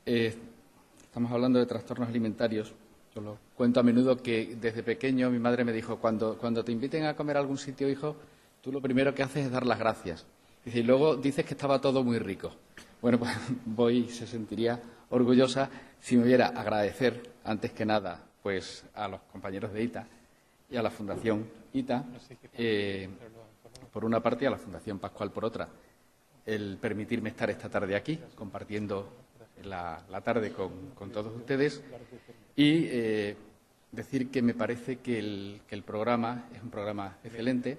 Estamos hablando de trastornos alimentarios. Yo lo cuento a menudo que desde pequeño mi madre me dijo, cuando te inviten a comer a algún sitio, hijo, tú lo primero que haces es dar las gracias. Dice, y luego dices que estaba todo muy rico. Bueno, pues se sentiría orgullosa si me viera agradecer, antes que nada, pues a los compañeros de ITA y a la Fundación ITA, por una parte, y a la Fundación Pascual por otra, el permitirme estar esta tarde aquí, compartiendo la tarde con todos ustedes, y decir que me parece que el programa es un programa excelente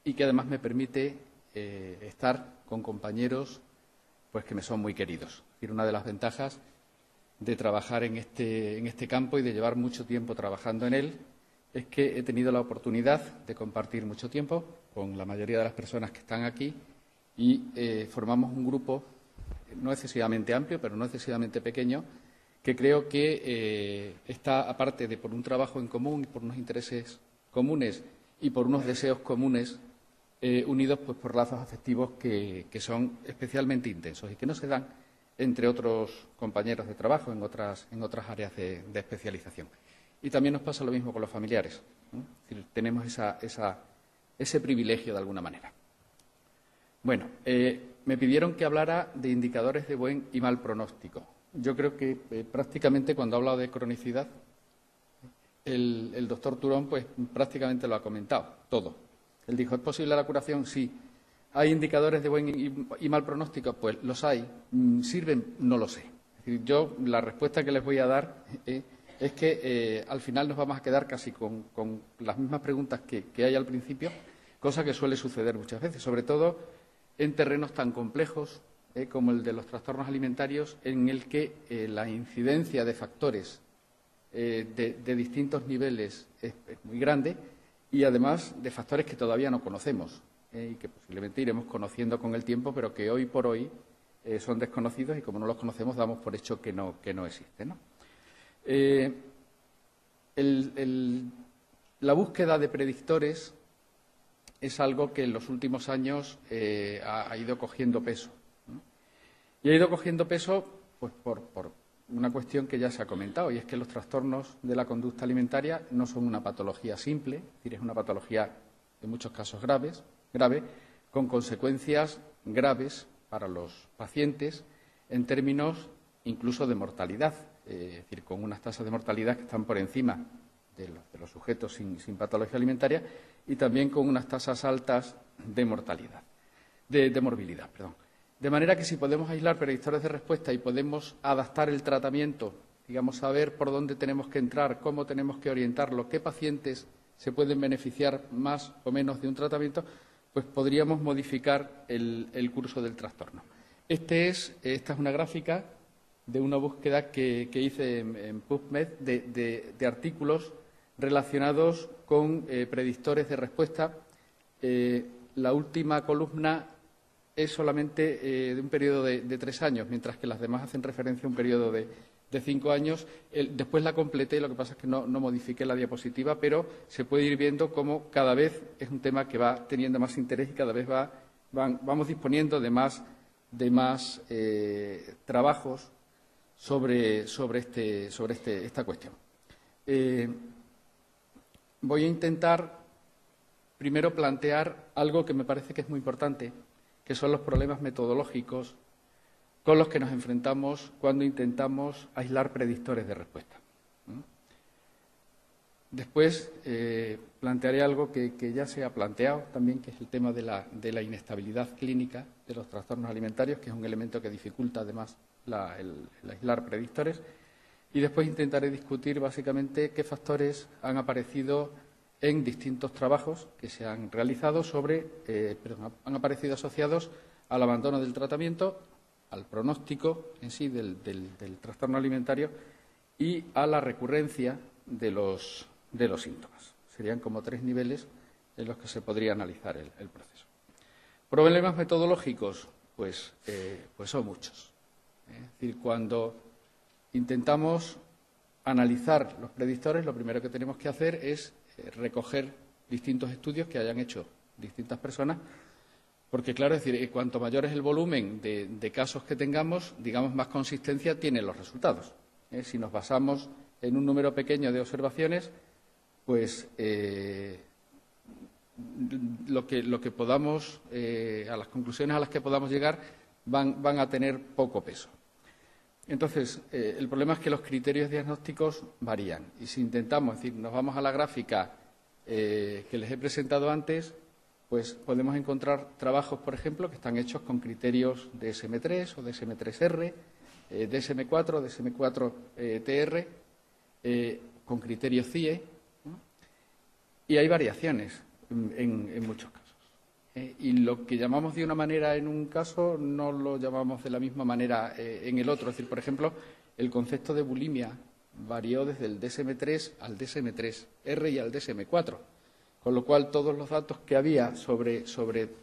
y que además me permite estar con compañeros pues que me son muy queridos. Es decir, una de las ventajas de trabajar en este campo y de llevar mucho tiempo trabajando en él es que he tenido la oportunidad de compartir mucho tiempo con la mayoría de las personas que están aquí y formamos un grupo no excesivamente amplio, pero no excesivamente pequeño, que creo que está, aparte de por un trabajo en común y por unos intereses comunes y por unos deseos comunes, unidos pues por lazos afectivos que son especialmente intensos y que no se dan entre otros compañeros de trabajo en otras áreas de especialización. Y también nos pasa lo mismo con los familiares, ¿no? Es decir, tenemos ese privilegio de alguna manera. Bueno, me pidieron que hablara de indicadores de buen y mal pronóstico. Yo creo que prácticamente cuando ha hablado de cronicidad, el doctor Turón pues prácticamente lo ha comentado todo. Él dijo, ¿es posible la curación? Sí. ¿Hay indicadores de buen y mal pronóstico? Pues los hay. ¿Sirven? No lo sé. Es decir, yo la respuesta que les voy a dar es que al final nos vamos a quedar casi con las mismas preguntas que hay al principio, cosa que suele suceder muchas veces, sobre todo en terrenos tan complejos como el de los trastornos alimentarios, en el que la incidencia de factores de distintos niveles es muy grande y además de factores que todavía no conocemos y que posiblemente iremos conociendo con el tiempo, pero que hoy por hoy son desconocidos y como no los conocemos damos por hecho que no existen, ¿no? La búsqueda de predictores es algo que en los últimos años ha ido cogiendo peso, ¿no? Y ha ido cogiendo peso pues, por una cuestión que ya se ha comentado, y es que los trastornos de la conducta alimentaria no son una patología simple, es decir, es una patología en muchos casos grave, con consecuencias graves para los pacientes en términos incluso de mortalidad, es decir, con unas tasas de mortalidad que están por encima de los sujetos sin patología alimentaria y también con unas tasas altas de mortalidad, de morbilidad, perdón. De manera que si podemos aislar predictores de respuesta y podemos adaptar el tratamiento, digamos, saber por dónde tenemos que entrar, cómo tenemos que orientarlo, qué pacientes se pueden beneficiar más o menos de un tratamiento, pues podríamos modificar el curso del trastorno. Esta es una gráfica de una búsqueda que hice en PubMed de artículos relacionados con predictores de respuesta. La última columna es solamente de un periodo de 3 años, mientras que las demás hacen referencia a un periodo de 5 años. Después la completé, lo que pasa es que no modifiqué la diapositiva, pero se puede ir viendo cómo cada vez es un tema que va teniendo más interés y cada vez vamos disponiendo de más trabajos sobre esta cuestión. Voy a intentar primero plantear algo que me parece que es muy importante, que son los problemas metodológicos con los que nos enfrentamos cuando intentamos aislar predictores de respuesta. Después plantearé algo que ya se ha planteado también, que es el tema de la inestabilidad clínica de los trastornos alimentarios, que es un elemento que dificulta además el aislar predictores. Y después intentaré discutir básicamente qué factores han aparecido en distintos trabajos que se han realizado han aparecido asociados al abandono del tratamiento, al pronóstico en sí del trastorno alimentario y a la recurrencia de los síntomas. Serían como 3 niveles en los que se podría analizar el proceso. Problemas metodológicos, pues son muchos. Es decir, cuando intentamos analizar los predictores, lo primero que tenemos que hacer es recoger distintos estudios que hayan hecho distintas personas Porque, claro, es decir, cuanto mayor es el volumen de casos que tengamos, digamos, más consistencia tienen los resultados. Si nos basamos en un número pequeño de observaciones, pues lo que podamos, a las conclusiones a las que podamos llegar, van a tener poco peso. Entonces, el problema es que los criterios diagnósticos varían. Y si intentamos, es decir, nos vamos a la gráfica que les he presentado antes, pues podemos encontrar trabajos, por ejemplo, que están hechos con criterios DSM-3 o DSM-3R, DSM-4, DSM-4-TR, con criterios CIE, ¿no? Y hay variaciones en muchos casos. Y lo que llamamos de una manera en un caso no lo llamamos de la misma manera en el otro. Es decir, por ejemplo, el concepto de bulimia varió desde el DSM-3 al DSM-3R y al DSM-4. Con lo cual, todos los datos que había sobre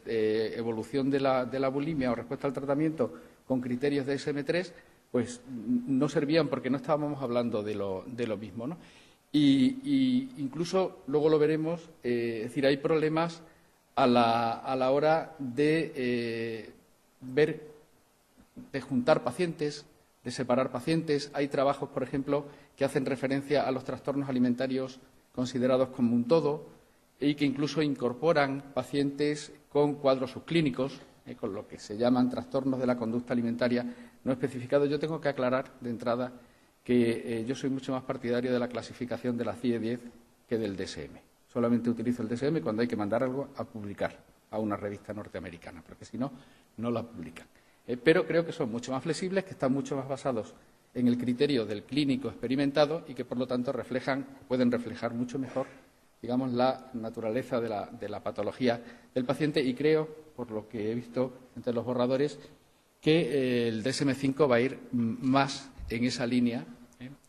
evolución de la bulimia o respuesta al tratamiento con criterios de SM3, pues no servían porque no estábamos hablando de lo mismo, ¿no? Y incluso, luego lo veremos, es decir, hay problemas a la hora de juntar pacientes, de separar pacientes. Hay trabajos, por ejemplo, que hacen referencia a los trastornos alimentarios considerados como un todo, y que incluso incorporan pacientes con cuadros subclínicos, con lo que se llaman trastornos de la conducta alimentaria no especificados. Yo tengo que aclarar de entrada que yo soy mucho más partidario de la clasificación de la CIE-10 que del DSM. Solamente utilizo el DSM cuando hay que mandar algo a publicar a una revista norteamericana, porque si no, no la publican. Pero creo que son mucho más flexibles, que están mucho más basados en el criterio del clínico experimentado y que, por lo tanto, pueden reflejar mucho mejor, digamos, la naturaleza de la patología del paciente, y creo, por lo que he visto entre los borradores, que el DSM-5 va a ir más en esa línea,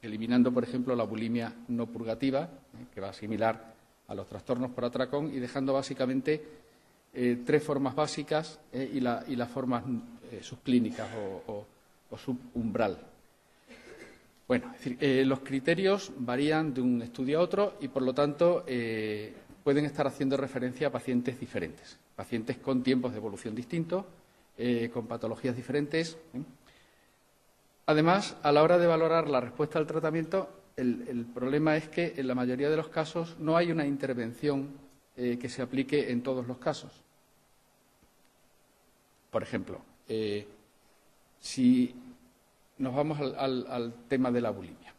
eliminando, por ejemplo, la bulimia no purgativa, que va similar a los trastornos por atracón, y dejando básicamente 3 formas básicas y las formas subclínicas o subumbral. Bueno, es decir, los criterios varían de un estudio a otro y, por lo tanto, pueden estar haciendo referencia a pacientes diferentes, pacientes con tiempos de evolución distintos, con patologías diferentes. Además, a la hora de valorar la respuesta al tratamiento, el problema es que, en la mayoría de los casos, no hay una intervención que se aplique en todos los casos. Por ejemplo, si nos vamos al tema de la bulimia.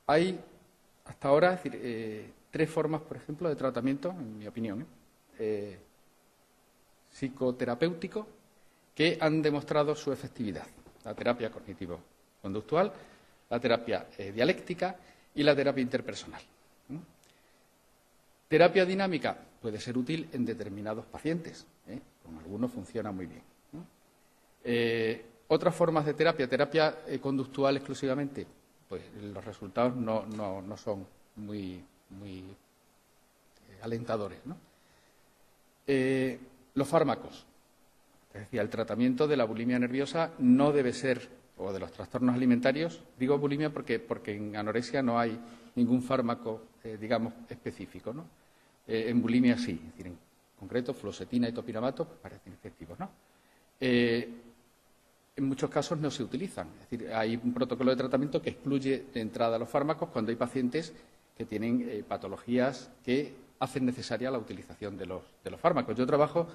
Hay, hasta ahora, es decir, 3 formas, por ejemplo, de tratamiento, en mi opinión, psicoterapéutico, que han demostrado su efectividad. La terapia cognitivo-conductual, la terapia dialéctica y la terapia interpersonal. Terapia dinámica puede ser útil en determinados pacientes, con algunos funciona muy bien. Otras formas de terapia conductual exclusivamente, pues los resultados no son muy alentadores, ¿no? Los fármacos, es decir, el tratamiento de la bulimia nerviosa no debe ser, o de los trastornos alimentarios, digo bulimia porque en anorexia no hay ningún fármaco, digamos, específico, ¿no? En bulimia sí, es decir, en concreto, fluoxetina y topiramato pues parecen efectivos, ¿no? En muchos casos no se utilizan. Es decir, hay un protocolo de tratamiento que excluye de entrada los fármacos cuando hay pacientes que tienen patologías que hacen necesaria la utilización de los fármacos. Yo trabajo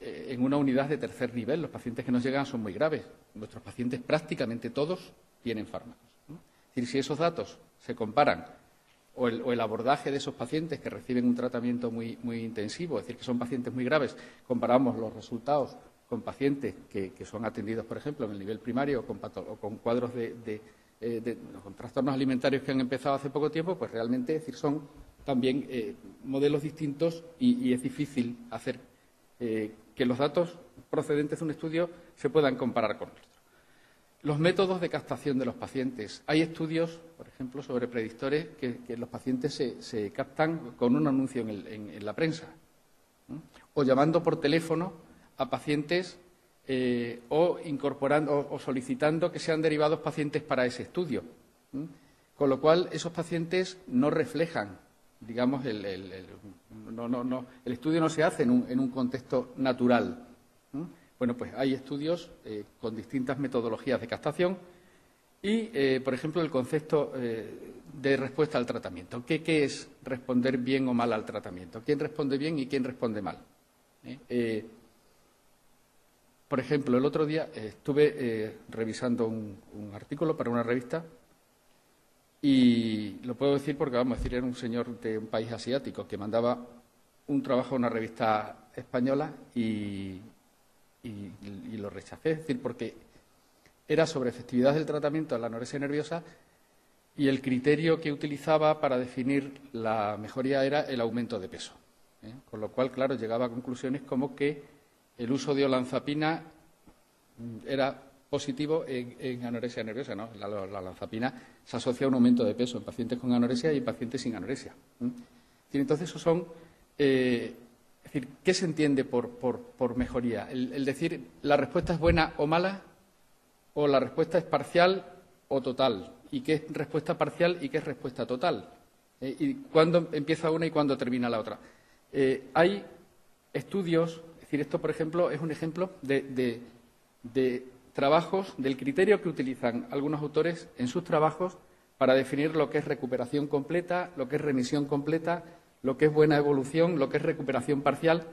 en una unidad de tercer nivel. Los pacientes que nos llegan son muy graves. Nuestros pacientes, prácticamente todos, tienen fármacos, ¿no? Es decir, si esos datos se comparan, o el abordaje de esos pacientes que reciben un tratamiento muy intensivo, es decir, que son pacientes muy graves, comparamos los resultados con pacientes que son atendidos, por ejemplo, en el nivel primario o con cuadros con trastornos alimentarios que han empezado hace poco tiempo, pues realmente, es decir, son también modelos distintos y es difícil hacer que los datos procedentes de un estudio se puedan comparar con otros. Los métodos de captación de los pacientes. Hay estudios, por ejemplo, sobre predictores que los pacientes se captan con un anuncio en la prensa, ¿no? O llamando por teléfono a pacientes o incorporando o solicitando que sean derivados pacientes para ese estudio, ¿no? Con lo cual, esos pacientes no reflejan digamos, el estudio no se hace en un contexto natural. Bueno, pues hay estudios con distintas metodologías de captación y, por ejemplo, el concepto de respuesta al tratamiento. ¿Qué es responder bien o mal al tratamiento? ¿Quién responde bien y quién responde mal? Por ejemplo, el otro día estuve revisando un artículo para una revista y lo puedo decir porque, vamos a decir, era un señor de un país asiático que mandaba un trabajo a una revista española y lo rechacé, es decir, porque era sobre efectividad del tratamiento de la anorexia nerviosa y el criterio que utilizaba para definir la mejoría era el aumento de peso. Con lo cual, claro, llegaba a conclusiones como que el uso de olanzapina era positivo en anorexia nerviosa, ¿no? La olanzapina se asocia a un aumento de peso en pacientes con anorexia y en pacientes sin anorexia. Entonces, esos son... es decir, ¿qué se entiende por mejoría? El decir la respuesta es buena o mala, o la respuesta es parcial o total, y qué es respuesta parcial y qué es respuesta total, y cuándo empieza una y cuándo termina la otra. Hay estudios, es decir, esto, por ejemplo, es un ejemplo de trabajos, del criterio que utilizan algunos autores en sus trabajos para definir lo que es recuperación completa, lo que es remisión completa, lo que es buena evolución, lo que es recuperación parcial.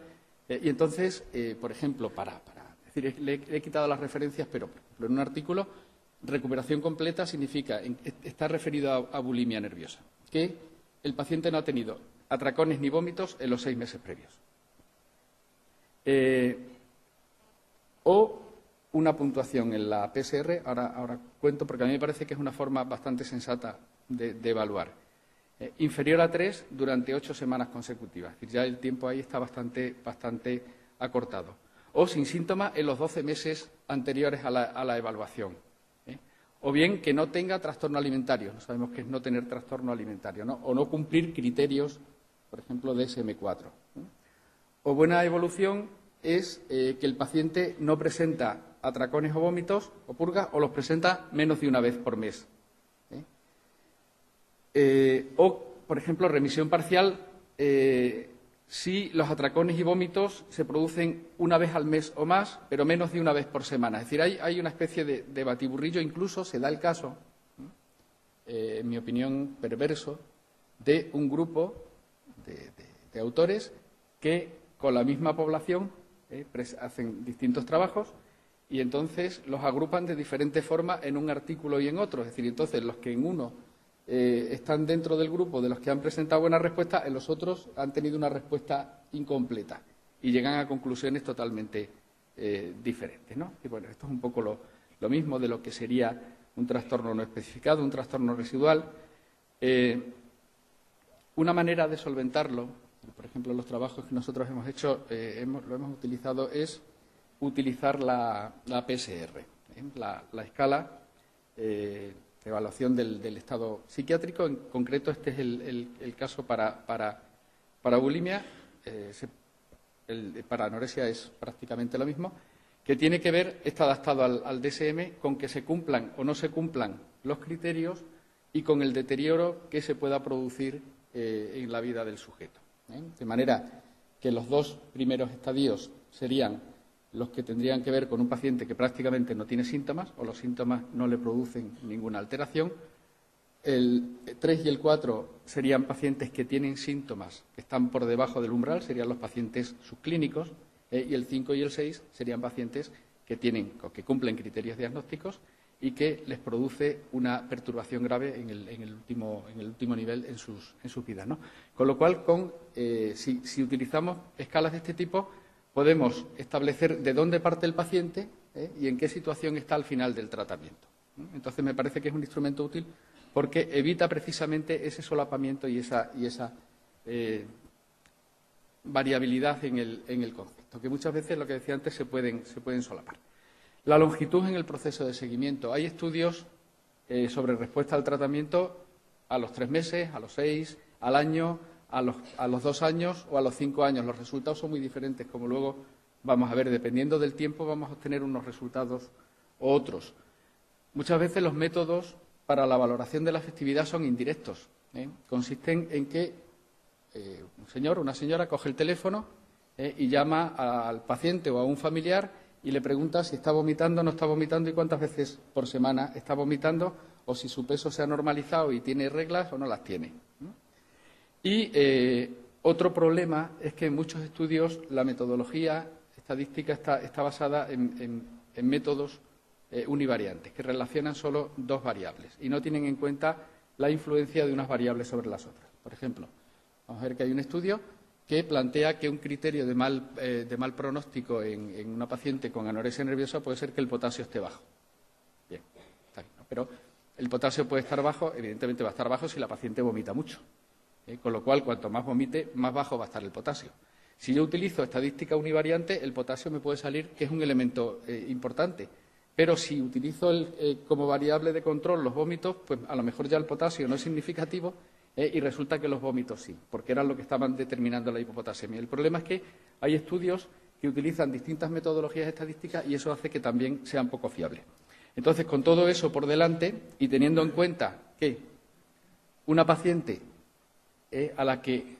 Y entonces, por ejemplo, es decir, le he quitado las referencias, pero por ejemplo, en un artículo, recuperación completa significa, está referido a bulimia nerviosa, que el paciente no ha tenido atracones ni vómitos en los 6 meses previos. O una puntuación en la PSR, ahora cuento porque a mí me parece que es una forma bastante sensata de evaluar. Inferior a 3 durante 8 semanas consecutivas. Es decir, ya el tiempo ahí está bastante acortado. O sin síntomas en los 12 meses anteriores a la evaluación. O bien que no tenga trastorno alimentario. No sabemos qué es no tener trastorno alimentario, ¿no? O no cumplir criterios, por ejemplo, de SM4. O buena evolución es que el paciente no presenta atracones o vómitos o purgas o los presenta menos de una vez por mes. O, por ejemplo, remisión parcial si los atracones y vómitos se producen una vez al mes o más, pero menos de una vez por semana. Es decir, hay una especie de batiburrillo, incluso se da el caso, en mi opinión perverso, de un grupo de autores que con la misma población hacen distintos trabajos y entonces los agrupan de diferentes formas en un artículo y en otro. Es decir, entonces los que en uno están dentro del grupo de los que han presentado buena respuesta, en los otros han tenido una respuesta incompleta y llegan a conclusiones totalmente diferentes, ¿no? Y bueno, esto es un poco lo mismo de lo que sería un trastorno no especificado, un trastorno residual. Una manera de solventarlo, por ejemplo, los trabajos que nosotros hemos hecho, lo hemos utilizado, es utilizar la PSR, la escala de evaluación del estado psiquiátrico. En concreto, este es el caso para bulimia. Para anorexia es prácticamente lo mismo, que tiene que ver, está adaptado al DSM, con que se cumplan o no se cumplan los criterios y con el deterioro que se pueda producir en la vida del sujeto. De manera que los 2 primeros estadios serían los que tendrían que ver con un paciente que prácticamente no tiene síntomas o los síntomas no le producen ninguna alteración. El 3 y el 4 serían pacientes que tienen síntomas que están por debajo del umbral, serían los pacientes subclínicos, y el 5 y el 6 serían pacientes que tienen o que cumplen criterios diagnósticos y que les produce una perturbación grave en el último nivel en sus vidas, ¿no? Con lo cual, si utilizamos escalas de este tipo, podemos establecer de dónde parte el paciente y en qué situación está al final del tratamiento. Entonces, me parece que es un instrumento útil porque evita precisamente ese solapamiento y esa variabilidad en el concepto, que muchas veces, lo que decía antes, se pueden solapar. La longitud en el proceso de seguimiento. Hay estudios sobre respuesta al tratamiento a los 3 meses, a los 6, al año, a los 2 años o a los 5 años. Los resultados son muy diferentes, como luego vamos a ver. Dependiendo del tiempo vamos a obtener unos resultados u otros. Muchas veces los métodos para la valoración de la efectividad son indirectos. Consisten en que un señor o una señora coge el teléfono y llama al paciente o a un familiar y le pregunta si está vomitando o no está vomitando y cuántas veces por semana está vomitando o si su peso se ha normalizado y tiene reglas o no las tiene. Y otro problema es que en muchos estudios la metodología estadística está basada en métodos univariantes, que relacionan solo dos variables y no tienen en cuenta la influencia de unas variables sobre las otras. Por ejemplo, vamos a ver que hay un estudio que plantea que un criterio de mal pronóstico en una paciente con anorexia nerviosa puede ser que el potasio esté bajo. Bien, está bien, ¿no? Pero el potasio puede estar bajo, evidentemente va a estar bajo si la paciente vomita mucho. Con lo cual, cuanto más vomite, más bajo va a estar el potasio. Si yo utilizo estadística univariante, el potasio me puede salir que es un elemento importante. Pero si utilizo como variable de control los vómitos, pues a lo mejor ya el potasio no es significativo y resulta que los vómitos sí, porque eran lo que estaban determinando la hipopotasemia. El problema es que hay estudios que utilizan distintas metodologías estadísticas y eso hace que también sean poco fiables. Entonces, con todo eso por delante y teniendo en cuenta que una paciente a la que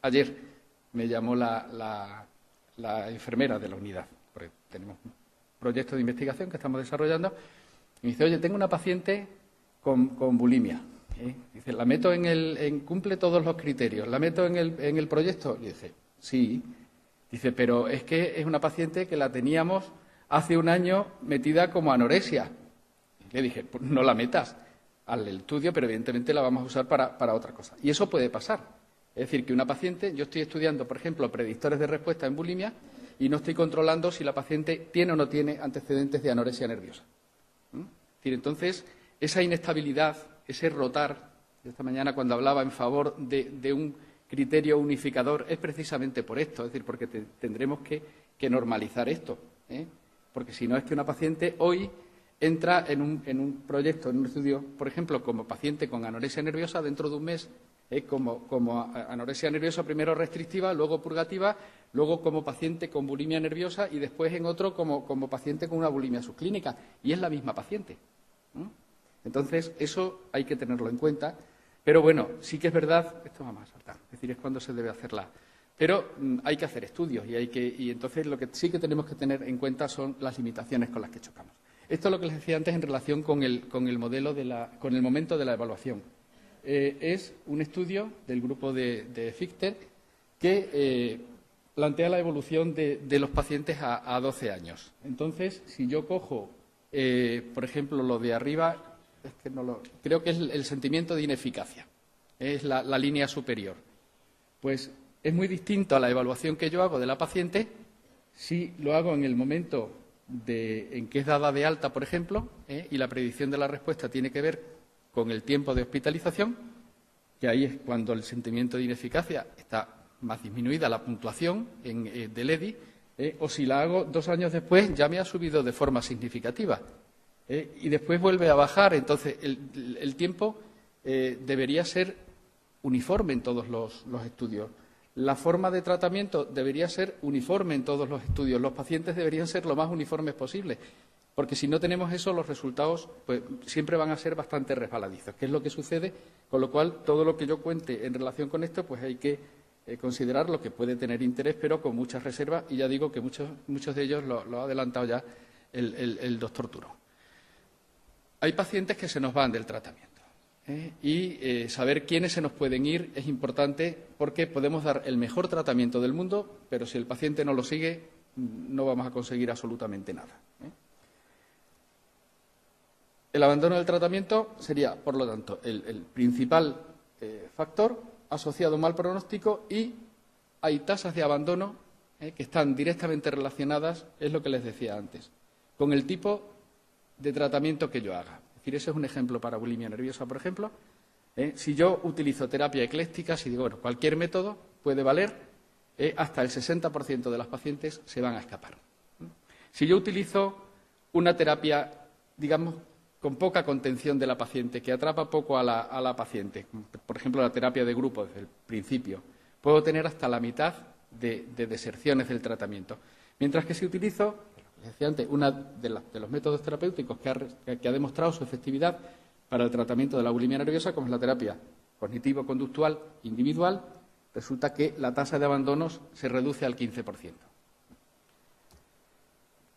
ayer me llamó la enfermera de la unidad, porque tenemos un proyecto de investigación que estamos desarrollando, y me dice, oye, tengo una paciente con bulimia. Dice, ¿la meto cumple todos los criterios? ¿La meto en el proyecto? Y dije, sí. Dice, pero es que es una paciente que la teníamos hace un año metida como anorexia. Y le dije, pues no la metas al estudio, pero evidentemente la vamos a usar para otra cosa. Y eso puede pasar. Es decir, que una paciente, yo estoy estudiando, por ejemplo, predictores de respuesta en bulimia y no estoy controlando si la paciente tiene o no tiene antecedentes de anorexia nerviosa. Es decir, entonces, esa inestabilidad, ese rotar, esta mañana cuando hablaba en favor de un criterio unificador, es precisamente por esto, es decir, porque tendremos que normalizar esto. Porque si no es que una paciente hoy entra en un proyecto, en un estudio, por ejemplo, como paciente con anorexia nerviosa, dentro de un mes, como anorexia nerviosa primero restrictiva, luego purgativa, luego como paciente con bulimia nerviosa y después en otro como paciente con una bulimia subclínica. Y es la misma paciente. Entonces, eso hay que tenerlo en cuenta. Pero bueno, sí que es verdad, esto vamos a saltar, es decir, es cuando se debe hacerla. Pero hay que hacer estudios y entonces lo que sí que tenemos que tener en cuenta son las limitaciones con las que chocamos. Esto es lo que les decía antes en relación con el modelo con el momento de la evaluación. Es un estudio del grupo de Fichter que plantea la evolución de los pacientes a 12 años. Entonces, si yo cojo, por ejemplo, lo de arriba, creo que es el sentimiento de ineficacia, es la línea superior. Pues es muy distinto a la evaluación que yo hago de la paciente si lo hago en el momento en que es dada de alta, por ejemplo, y la predicción de la respuesta tiene que ver con el tiempo de hospitalización, que ahí es cuando el sentimiento de ineficacia está más disminuida, la puntuación del EDI, o si la hago 2 años después, ya me ha subido de forma significativa. Y después vuelve a bajar. Entonces, el tiempo debería ser uniforme en todos los estudios. La forma de tratamiento debería ser uniforme en todos los estudios. Los pacientes deberían ser lo más uniformes posible, porque si no tenemos eso, los resultados pues, siempre van a ser bastante resbaladizos, que es lo que sucede, con lo cual todo lo que yo cuente en relación con esto pues hay que considerar lo que puede tener interés, pero con muchas reservas, y ya digo que muchos de ellos lo ha adelantado ya el doctor Turo. Hay pacientes que se nos van del tratamiento. Y saber quiénes se nos pueden ir es importante porque podemos dar el mejor tratamiento del mundo, pero si el paciente no lo sigue, no vamos a conseguir absolutamente nada. El abandono del tratamiento sería, por lo tanto, el principal factor asociado a un mal pronóstico, y hay tasas de abandono que están directamente relacionadas, es lo que les decía antes, con el tipo de tratamiento que yo haga. Es decir, ese es un ejemplo para bulimia nerviosa, por ejemplo. Si yo utilizo terapia ecléctica, si digo, bueno, cualquier método puede valer, hasta el 60% de las pacientes se van a escapar. Si yo utilizo una terapia, digamos, con poca contención de la paciente, que atrapa poco a la paciente, por ejemplo, la terapia de grupo desde el principio, puedo tener hasta la mitad de deserciones del tratamiento. Mientras que si utilizo, decía antes, uno de los métodos terapéuticos que ha demostrado su efectividad para el tratamiento de la bulimia nerviosa, como es la terapia cognitivo-conductual individual, resulta que la tasa de abandonos se reduce al 15%.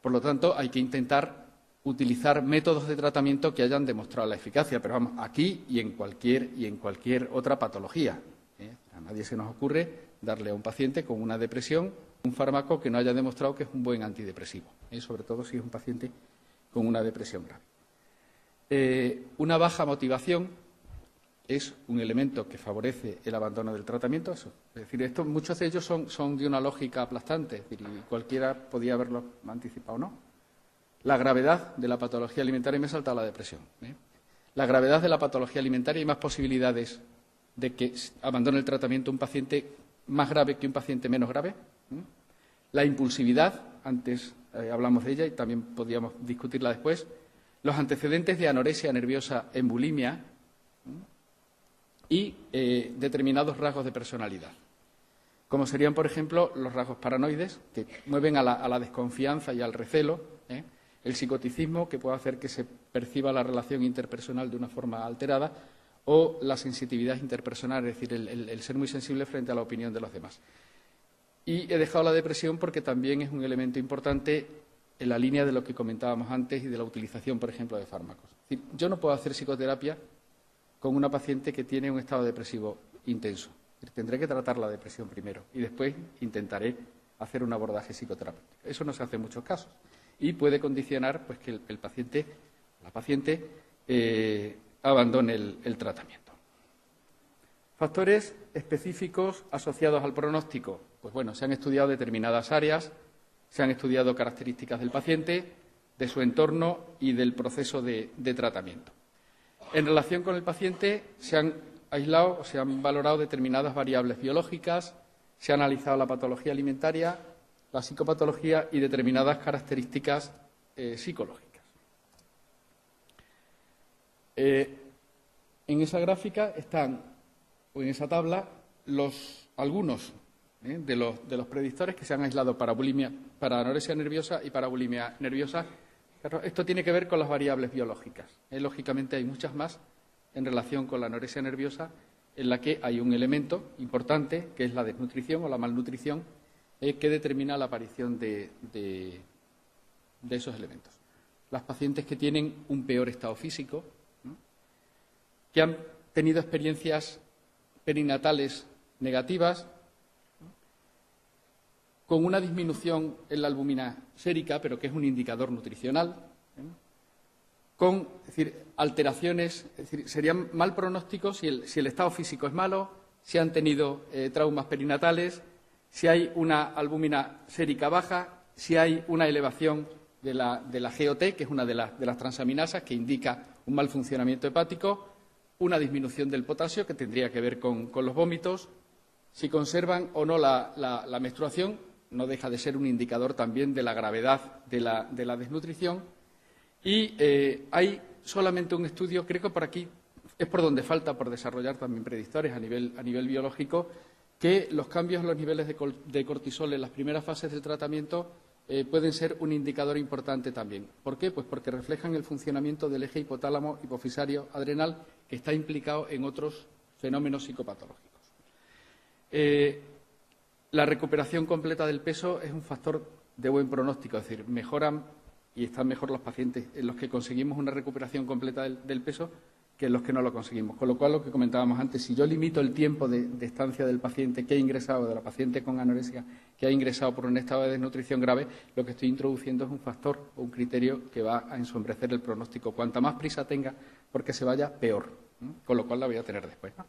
Por lo tanto, hay que intentar utilizar métodos de tratamiento que hayan demostrado la eficacia, pero vamos, aquí y en cualquier otra patología. A nadie se nos ocurre darle a un paciente con una depresión un fármaco que no haya demostrado que es un buen antidepresivo, sobre todo si es un paciente con una depresión grave. Una baja motivación es un elemento que favorece el abandono del tratamiento. Es decir, muchos de ellos son de una lógica aplastante, es decir, y cualquiera podía haberlo anticipado o no. La gravedad de la patología alimentaria, y me he saltado la depresión. La gravedad de la patología alimentaria, hay más posibilidades de que abandone el tratamiento un paciente más grave que un paciente menos grave. La impulsividad, antes hablamos de ella y también podríamos discutirla después. Los antecedentes de anorexia nerviosa en bulimia y determinados rasgos de personalidad, como serían, por ejemplo, los rasgos paranoides, que mueven a la desconfianza y al recelo, el psicoticismo, que puede hacer que se perciba la relación interpersonal de una forma alterada, o la sensitividad interpersonal, es decir, el ser muy sensible frente a la opinión de los demás. Y he dejado la depresión porque también es un elemento importante en la línea de lo que comentábamos antes y de la utilización, por ejemplo, de fármacos. Es decir, yo no puedo hacer psicoterapia con una paciente que tiene un estado depresivo intenso. Tendré que tratar la depresión primero y después intentaré hacer un abordaje psicoterapéutico. Eso no se hace en muchos casos y puede condicionar pues, que el paciente o la paciente abandone el tratamiento. Factores específicos asociados al pronóstico. Pues bueno, se han estudiado determinadas áreas, se han estudiado características del paciente, de su entorno y del proceso de tratamiento. En relación con el paciente se han aislado o se han valorado determinadas variables biológicas, se ha analizado la patología alimentaria, la psicopatología y determinadas características psicológicas. En esa gráfica están, o en esa tabla, algunos de los predictores que se han aislado para bulimia, para anorexia nerviosa y para bulimia nerviosa. Claro, esto tiene que ver con las variables biológicas. Lógicamente hay muchas más en relación con la anorexia nerviosa, en la que hay un elemento importante, que es la desnutrición o la malnutrición, que determina la aparición de esos elementos. Las pacientes que tienen un peor estado físico, que han tenido experiencias perinatales negativas, con una disminución en la albúmina sérica, pero que es un indicador nutricional, con alteraciones, es decir, serían mal pronósticos si el estado físico es malo, si han tenido traumas perinatales, si hay una albúmina sérica baja, si hay una elevación de la GOT, que es una de las transaminasas, que indica un mal funcionamiento hepático, una disminución del potasio, que tendría que ver con los vómitos, si conservan o no la menstruación, no deja de ser un indicador también de la gravedad de la desnutrición. Y hay solamente un estudio, creo que por aquí es por donde falta por desarrollar también predictores a nivel biológico, que los cambios en los niveles de cortisol en las primeras fases del tratamiento pueden ser un indicador importante también. ¿Por qué? Pues porque reflejan el funcionamiento del eje hipotálamo hipofisario adrenal, que está implicado en otros fenómenos psicopatológicos. La recuperación completa del peso es un factor de buen pronóstico, es decir, mejoran y están mejor los pacientes en los que conseguimos una recuperación completa del peso que en los que no lo conseguimos. Con lo cual, lo que comentábamos antes, si yo limito el tiempo de estancia del paciente que ha ingresado, de la paciente con anorexia que ha ingresado por un estado de desnutrición grave, lo que estoy introduciendo es un factor o un criterio que va a ensombrecer el pronóstico. Cuanta más prisa tenga porque se vaya, peor. Con lo cual la voy a tener después, ¿no?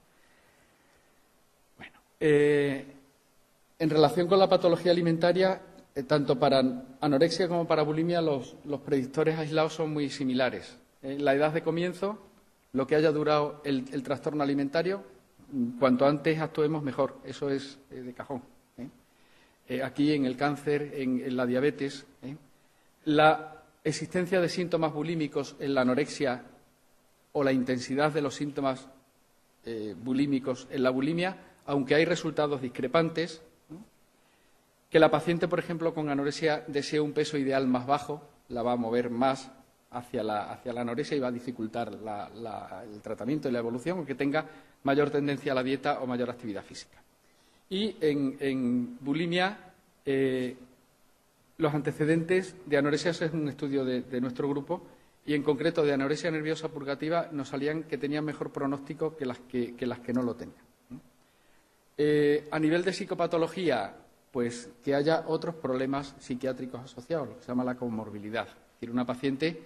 Bueno, en relación con la patología alimentaria, tanto para anorexia como para bulimia, los predictores aislados son muy similares. La edad de comienzo, lo que haya durado el trastorno alimentario, cuanto antes actuemos mejor, eso es de cajón. Aquí en el cáncer, en la diabetes, la existencia de síntomas bulímicos en la anorexia o la intensidad de los síntomas bulímicos en la bulimia, aunque hay resultados discrepantes, que la paciente, por ejemplo, con anorexia desee un peso ideal más bajo, la va a mover más hacia la anorexia y va a dificultar el tratamiento y la evolución, o que tenga mayor tendencia a la dieta o mayor actividad física. Y en bulimia, los antecedentes de anorexia, es un estudio de nuestro grupo, y en concreto de anorexia nerviosa purgativa nos salían que tenían mejor pronóstico que las que no lo tenían. A nivel de psicopatología, pues que haya otros problemas psiquiátricos asociados, lo que se llama la comorbilidad. Es decir, una paciente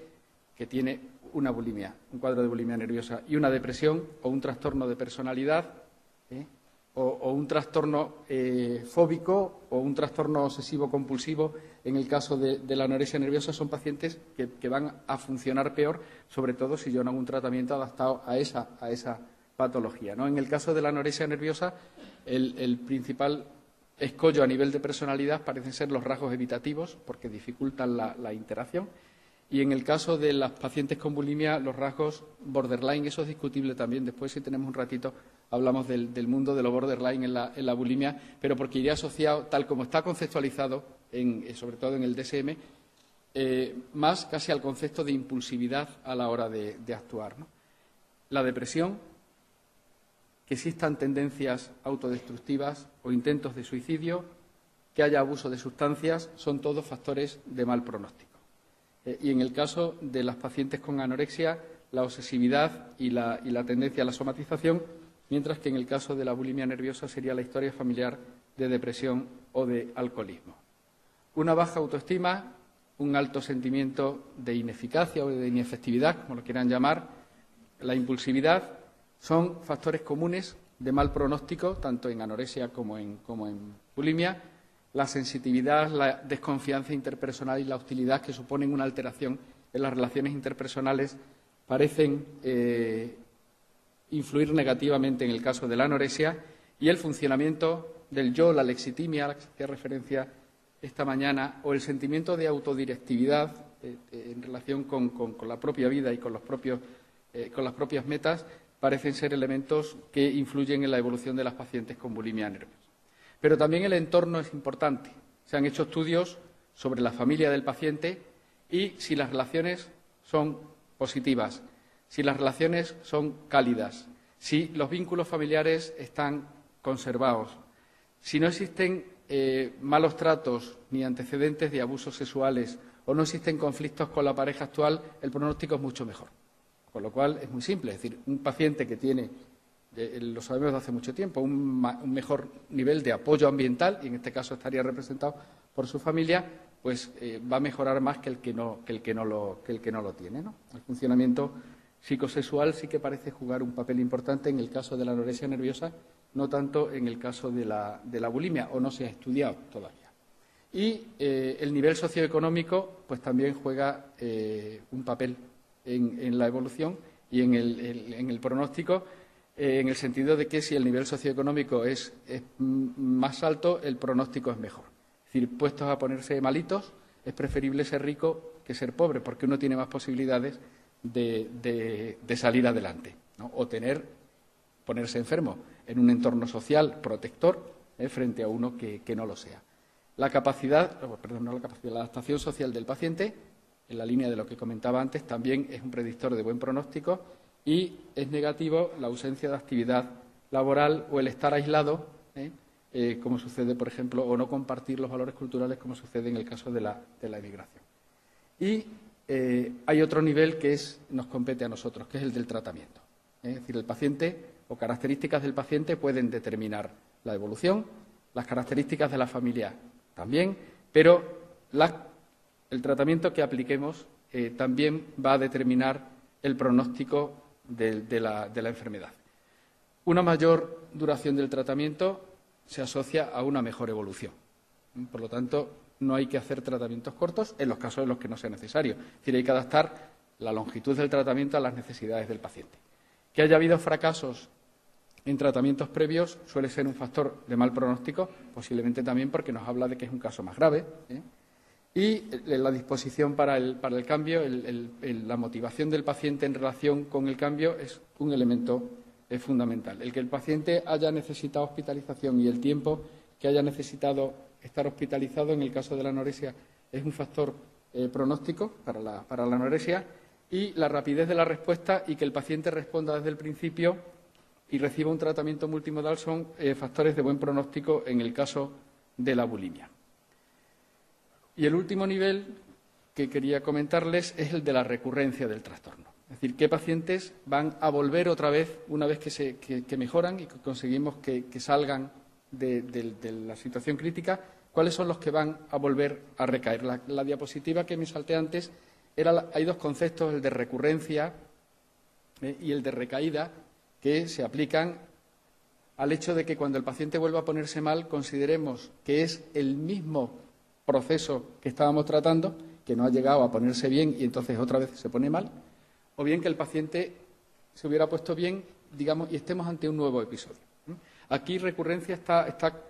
que tiene una bulimia, un cuadro de bulimia nerviosa y una depresión o un trastorno de personalidad, o un trastorno fóbico o un trastorno obsesivo-compulsivo. En el caso de la anorexia nerviosa son pacientes que van a funcionar peor, sobre todo si yo no hago un tratamiento adaptado a esa patología, ¿no? En el caso de la anorexia nerviosa, el principal escollo a nivel de personalidad parecen ser los rasgos evitativos, porque dificultan la interacción. Y en el caso de las pacientes con bulimia, los rasgos borderline, eso es discutible también. Después, si tenemos un ratito, hablamos del mundo de lo borderline en la bulimia, pero porque iría asociado, tal como está conceptualizado, sobre todo en el DSM, más casi al concepto de impulsividad a la hora de actuar, ¿no? La depresión, que existan tendencias autodestructivas o intentos de suicidio, que haya abuso de sustancias, son todos factores de mal pronóstico. Y en el caso de las pacientes con anorexia, la obsesividad y la tendencia a la somatización, mientras que en el caso de la bulimia nerviosa sería la historia familiar de depresión o de alcoholismo. Una baja autoestima, un alto sentimiento de ineficacia o de inefectividad, como lo quieran llamar, la impulsividad, son factores comunes de mal pronóstico, tanto en anorexia como en bulimia. La sensitividad, la desconfianza interpersonal y la hostilidad, que suponen una alteración en las relaciones interpersonales, parecen influir negativamente en el caso de la anorexia. Y el funcionamiento del yo, la lexitimia, a la que hacía referencia esta mañana, o el sentimiento de autodirectividad en relación con la propia vida y con las propias metas, parecen ser elementos que influyen en la evolución de las pacientes con bulimia nerviosa. Pero también el entorno es importante. Se han hecho estudios sobre la familia del paciente y si las relaciones son positivas, si las relaciones son cálidas, si los vínculos familiares están conservados, si no existen malos tratos ni antecedentes de abusos sexuales o no existen conflictos con la pareja actual, el pronóstico es mucho mejor. Con lo cual es muy simple. Es decir, un paciente que tiene, lo sabemos desde hace mucho tiempo, un mejor nivel de apoyo ambiental, y en este caso estaría representado por su familia, pues va a mejorar más que el que no lo tiene, ¿no? El funcionamiento psicosexual sí que parece jugar un papel importante en el caso de la anorexia nerviosa, no tanto en el caso de la bulimia, o no se ha estudiado todavía. Y el nivel socioeconómico pues también juega un papel en la evolución y en el pronóstico, en el sentido de que si el nivel socioeconómico es más alto, el pronóstico es mejor. Es decir, puestos a ponerse malitos, es preferible ser rico que ser pobre, porque uno tiene más posibilidades de salir adelante, ¿no? O ponerse enfermo en un entorno social protector frente a uno que no lo sea. La adaptación social del paciente, en la línea de lo que comentaba antes, también es un predictor de buen pronóstico, y es negativo la ausencia de actividad laboral o el estar aislado, como sucede, por ejemplo, o no compartir los valores culturales, como sucede en el caso de la emigración. Y hay otro nivel que nos compete a nosotros, que es el del tratamiento. Es decir, el paciente o características del paciente pueden determinar la evolución, las características de la familia también, pero el tratamiento que apliquemos también va a determinar el pronóstico de la enfermedad. Una mayor duración del tratamiento se asocia a una mejor evolución. Por lo tanto, no hay que hacer tratamientos cortos en los casos en los que no sea necesario. Es decir, hay que adaptar la longitud del tratamiento a las necesidades del paciente. Que haya habido fracasos en tratamientos previos suele ser un factor de mal pronóstico, posiblemente también porque nos habla de que es un caso más grave. Y la disposición para el cambio, la motivación del paciente en relación con el cambio es un elemento fundamental. El que el paciente haya necesitado hospitalización y el tiempo que haya necesitado estar hospitalizado en el caso de la anorexia es un factor pronóstico para la anorexia, y la rapidez de la respuesta y que el paciente responda desde el principio y reciba un tratamiento multimodal son factores de buen pronóstico en el caso de la bulimia. Y el último nivel que quería comentarles es el de la recurrencia del trastorno. Es decir, qué pacientes van a volver otra vez una vez que mejoran y que conseguimos que salgan de la situación crítica, cuáles son los que van a volver a recaer. La diapositiva que me salté antes, hay dos conceptos, el de recurrencia y el de recaída, que se aplican al hecho de que cuando el paciente vuelva a ponerse mal consideremos que es el mismo proceso que estábamos tratando, que no ha llegado a ponerse bien y entonces otra vez se pone mal, o bien que el paciente se hubiera puesto bien, digamos, y estemos ante un nuevo episodio. Aquí recurrencia está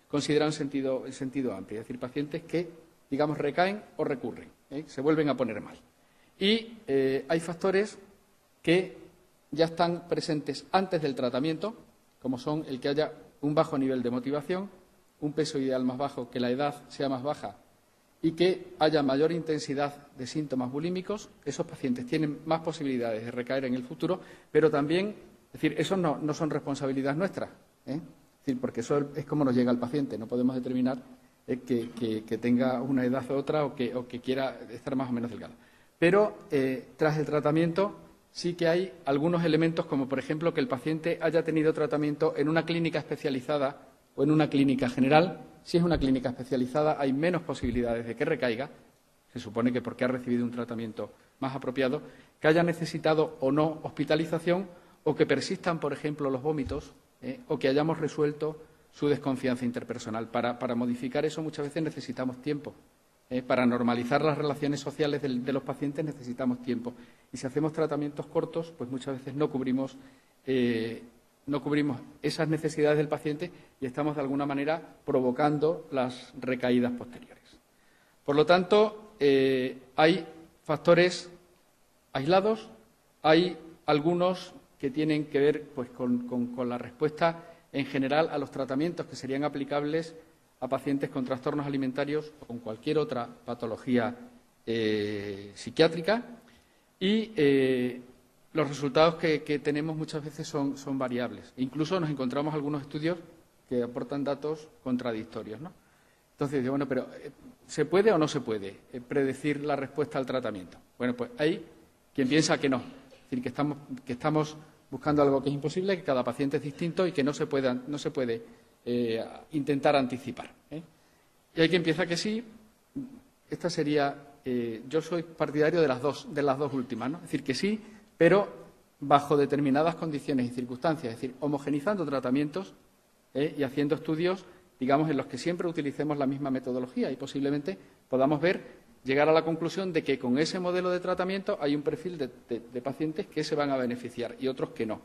considerado en sentido amplio, es decir, pacientes que, digamos, recaen o recurren, se vuelven a poner mal. Y hay factores que ya están presentes antes del tratamiento, como son el que haya un bajo nivel de motivación, un peso ideal más bajo, que la edad sea más baja y que haya mayor intensidad de síntomas bulímicos. Esos pacientes tienen más posibilidades de recaer en el futuro, pero también, es decir, eso no son responsabilidad nuestra, Es decir, porque eso es como nos llega al paciente, no podemos determinar que tenga una edad u otra o que quiera estar más o menos delgado. Pero tras el tratamiento sí que hay algunos elementos, como por ejemplo que el paciente haya tenido tratamiento en una clínica especializada o en una clínica general. Si es una clínica especializada hay menos posibilidades de que recaiga, se supone que porque ha recibido un tratamiento más apropiado, que haya necesitado o no hospitalización o que persistan, por ejemplo, los vómitos o que hayamos resuelto su desconfianza interpersonal. Para modificar eso muchas veces necesitamos tiempo. Para normalizar las relaciones sociales de los pacientes necesitamos tiempo. Y si hacemos tratamientos cortos, pues muchas veces no cubrimos esas necesidades del paciente y estamos de alguna manera provocando las recaídas posteriores. Por lo tanto, hay factores aislados, hay algunos que tienen que ver pues, con la respuesta en general a los tratamientos que serían aplicables a pacientes con trastornos alimentarios o con cualquier otra patología psiquiátrica y los resultados que tenemos muchas veces son variables. Incluso nos encontramos algunos estudios que aportan datos contradictorios, ¿no? Entonces, bueno, pero ¿se puede o no se puede predecir la respuesta al tratamiento? Bueno, pues hay quien piensa que no, es decir, que estamos buscando algo que es imposible, que cada paciente es distinto y que no se puede intentar anticipar. Y hay quien piensa que sí. Esta sería, yo soy partidario de las dos últimas, ¿no? Es decir, que sí, pero bajo determinadas condiciones y circunstancias, es decir, homogenizando tratamientos y haciendo estudios, digamos, en los que siempre utilicemos la misma metodología y posiblemente podamos llegar a la conclusión de que con ese modelo de tratamiento hay un perfil de pacientes que se van a beneficiar y otros que no.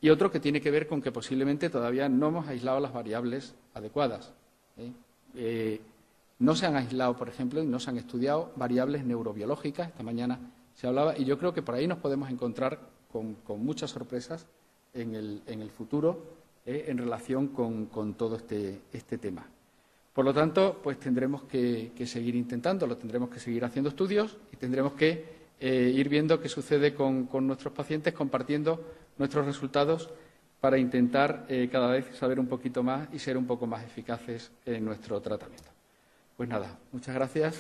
Y otro que tiene que ver con que posiblemente todavía no hemos aislado las variables adecuadas. No se han aislado, por ejemplo, y no se han estudiado variables neurobiológicas. Esta mañana se hablaba y yo creo que por ahí nos podemos encontrar con muchas sorpresas en el futuro en relación con todo este tema. Por lo tanto, pues tendremos que seguir intentándolo, tendremos que seguir haciendo estudios y tendremos que ir viendo qué sucede con nuestros pacientes, compartiendo nuestros resultados para intentar cada vez saber un poquito más y ser un poco más eficaces en nuestro tratamiento. Pues nada, muchas gracias.